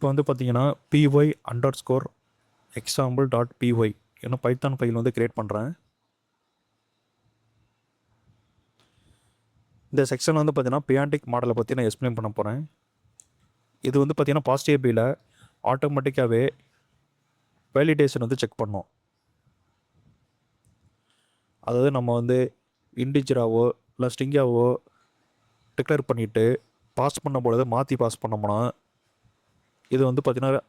இப்போ வந்து பார்த்தீங்கன்னா py_example.py என்ன பைத்தான் ஃபைல் வந்து கிரியேட் பண்ணுறேன். இந்த செக்ஷன் வந்து பார்த்தீங்கன்னா பியாண்டிக் மாடலை பற்றி நான் எக்ஸ்பிளைன் பண்ண போகிறேன். இது வந்து பார்த்தீங்கன்னா பாஸ்ட் ஏபியில் ஆட்டோமேட்டிக்காகவே வேலிடேஷன் வந்து செக் பண்ணோம். அதாவது நம்ம வந்து இண்டிஜராவோ இல்லை ஸ்ட்ரிங்காவோ டிக்ளேர் பண்ணிவிட்டு பாஸ் பண்ணும்பொழுது மாற்றி பாஸ் பண்ணோம்னா இது வந்து பார்த்தீங்கன்னா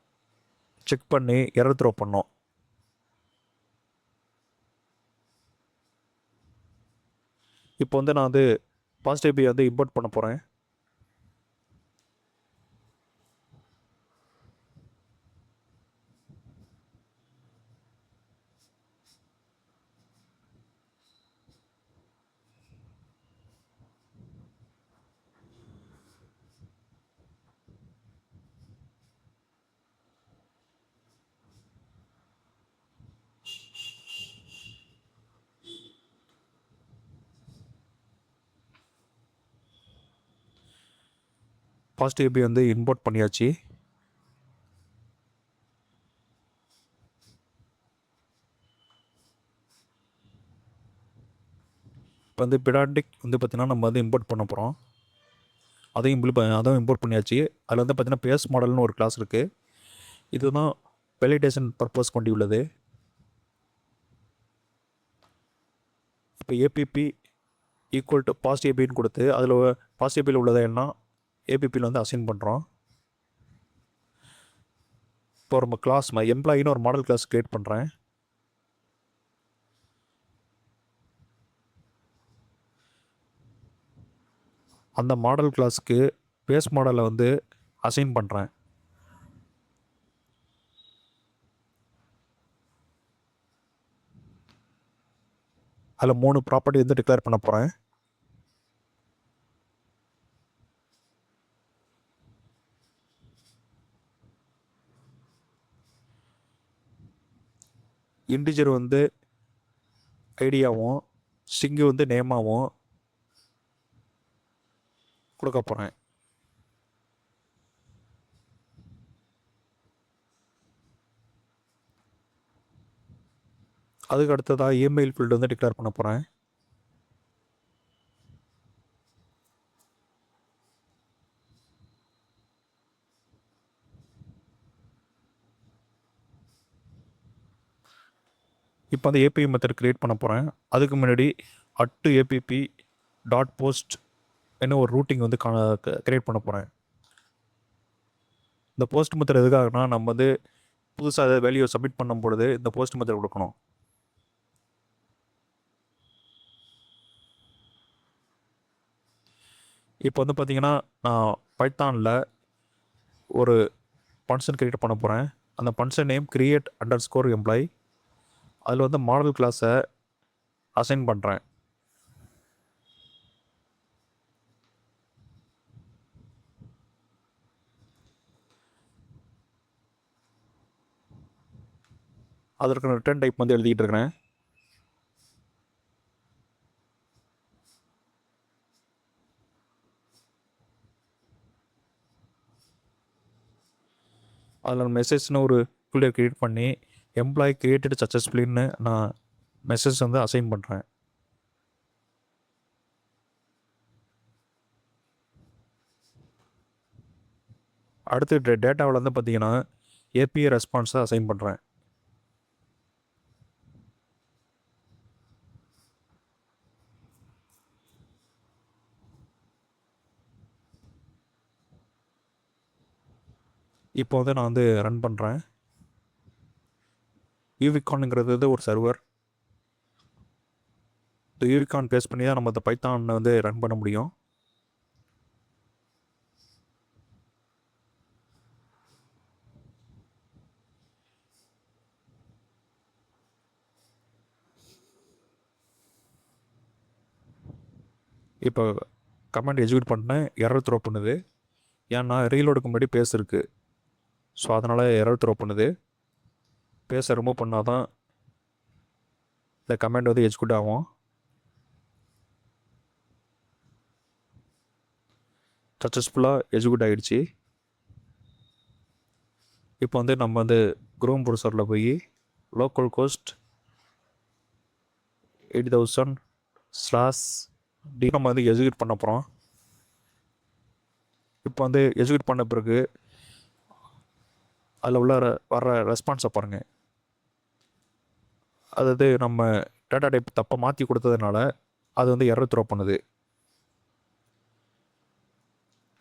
செக் பண்ணி எரர் த்ரோ பண்ணோம். இப்போ வந்து நான் வந்து பாஸ்ட் ஏபியை வந்து இம்போர்ட் பண்ண போகிறேன். பாஸ்ட் ஏபி வந்து இம்போர்ட் பண்ணியாச்சு. இப்போ வந்து பிடாண்டிக் வந்து பார்த்திங்கன்னா நம்ம வந்து இம்போர்ட் பண்ண போகிறோம். அதையும் இம்போர்ட் பண்ணியாச்சு. அதில் வந்து பார்த்திங்கன்னா பேஸ் மாடல்னு ஒரு கிளாஸ் இருக்குது. இதுதான் வேலிடேஷன் பர்பஸ் கொண்டு உள்ளது. இப்போ ஏபிபி ஈக்குவல் டு பாஸ்ட் ஏபின்னு கொடுத்து அதில் பாஸ்ட் ஏபியில் உள்ளதை எல்லாம் ஏபிபியில் வந்து அசைன் பண்ணுறோம். இப்போ நம்ம கிளாஸ் எம்ப்ளாயின்னு ஒரு மாடல் கிளாஸ் க்ரியேட் பண்ணுறேன். அந்த மாடல் கிளாஸுக்கு பேஸ் மாடலை வந்து அசைன் பண்ணுறேன். அதில் 3 ப்ராப்பர்ட்டி வந்து டிக்ளேர் பண்ண போகிறேன். இன்டிஜர் வந்து ஐடியாவும் ஸ்ட்ரிங்கு வந்து நேமாவும் கொடுக்க போகிறேன். அதுக்கு அடுத்ததாக இமெயில் ஃபீல்டு வந்து டிக்ளேர் பண்ண போகிறேன். இப்போ அந்த ஏபிஐ மெத்தட் க்ரியேட் பண்ண போகிறேன். அதுக்கு முன்னாடி @app.post என்ன ஒரு ரூட்டிங் வந்து க்ரியேட் பண்ண போகிறேன். இந்த போஸ்ட் மெத்தட் எதுக்காகனா நம்ம வந்து புதுசாக ஏதாவது வேல்யூ சப்மிட் பண்ணும் பொழுது இந்த போஸ்ட் மெத்தட் கொடுக்கணும். இப்போ வந்து பார்த்திங்கன்னா நான் பைத்தானில் ஒரு ஃபங்க்ஷன் க்ரியேட் பண்ண போகிறேன். அந்த ஃபங்க்ஷன் நேம் create_employee. அதில் வந்து மாடல் கிளாஸை அசைன் பண்ணுறேன். அதற்கு ரிட்டர்ன் டைப் வந்து எழுதிட்டு இருக்கிறேன். அதில் மெசேஜ்னு ஒரு ஃபீல்டை க்ரியேட் பண்ணி எம்ப்ளாயி கிரியேட்டட் சக்ஸஸ்ஃபுல்லின்னு நான் மெசேஜ் வந்து அசைன் பண்ணுறேன். அடுத்து டேட்டாவில் வந்து பார்த்தீங்கன்னா ஏபிஐ ரெஸ்பான்ஸை அசைன் பண்ணுறேன். இப்போ வந்து நான் வந்து ரன் பண்ணுறேன். யூவிகான்ங்கிறது வந்து ஒரு சர்வர். இந்த யூவிகான் பேஸ் பண்ணி தான் நம்ம இந்த பைத்தானை வந்து ரன் பண்ண முடியும். இப்போ கமெண்ட் எக்ஸிக்யூட் பண்ணேன், எரர் த்ரோ பண்ணுது. ஏன்னா ரீலோடுக்கு முன்னாடி பேஸ் இருக்குது. ஸோ அதனால் எரர் த்ரோ பண்ணுது. பேஸை ரிமூவ் பண்ணால் தான் இந்த கமெண்ட் வந்து எக்ஸிக்யூட் ஆகும். சக்ஸஸ்ஃபுல்லாக எக்ஸிக்யூட் ஆகிடுச்சு. இப்போ வந்து நம்ம வந்து குரோம் ப்ரௌசரில் போய் லோக்கல் கோஸ்ட் 80,000/D நம்ம வந்து எக்ஸிக்யூட் பண்ண போகிறோம். இப்போ வந்து எக்ஸிக்யூட் பண்ண பிறகு அதில் உள்ள வர்ற ரெஸ்பான்ஸை பாருங்கள். அதாவது நம்ம டேட்டா டைப் தப்பாக மாற்றி கொடுத்ததுனால அது வந்து எரர் த்ரோ பண்ணுது.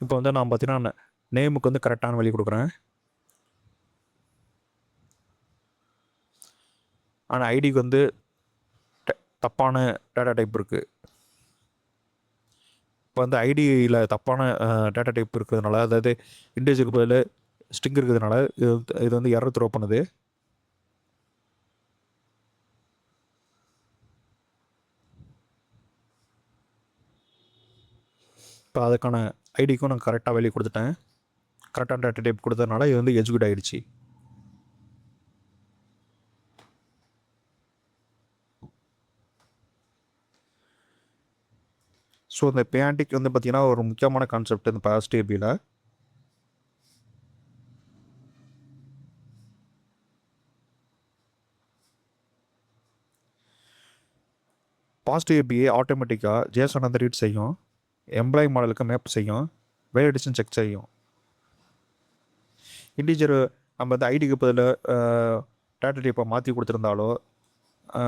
இப்போ வந்து நான் பார்த்தீங்கன்னா நேமுக்கு வந்து கரெக்டான வழி கொடுக்குறேன், ஆனால் ஐடிக்கு வந்து தப்பான டேட்டா டைப் இருக்குது. இப்போ வந்து ஐடியில் தப்பான டேட்டா டைப் இருக்கிறதுனால, அதாவது இண்டீஜருக்கு பதில் ஸ்ட்ரிங் இருக்கிறதுனால இது வந்து எரர் த்ரோ பண்ணுது. இப்போ அதுக்கான ஐடிக்கும் நான் கரெக்டாக வேல்யூ கொடுத்துட்டேன். கரெக்டான டேட்டா டைப் கொடுத்ததுனால இது வந்து எக்ஸிக்யூட் ஆகிடுச்சு. ஸோ இந்த பேண்டிக் வந்து பார்த்திங்கன்னா ஒரு முக்கியமான கான்செப்ட் இந்த பாஸ்டிபியில். பாசிட்டிவ் ஏபிஐ ஆட்டோமேட்டிக்காக ஜேசன் வந்து ரீட் செய்யும், எம்ப்ளாயி மாடலுக்கு மேப் செய்யும், வேலிடேஷன் செக் செய்யும். இன்டீஜர் நம்ம வந்து ஐடிக்கு பதில் டேட்டா டைப்பை மாற்றி கொடுத்துருந்தாலோ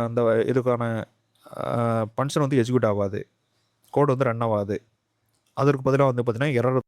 அந்த இதுக்கான ஃபங்க்ஷன் வந்து எக்ஸிக்யூட் ஆகாது, கோடு வந்து ரன் ஆகாது. அதற்கு பதிலாக வந்து பார்த்திங்கன்னா எரர்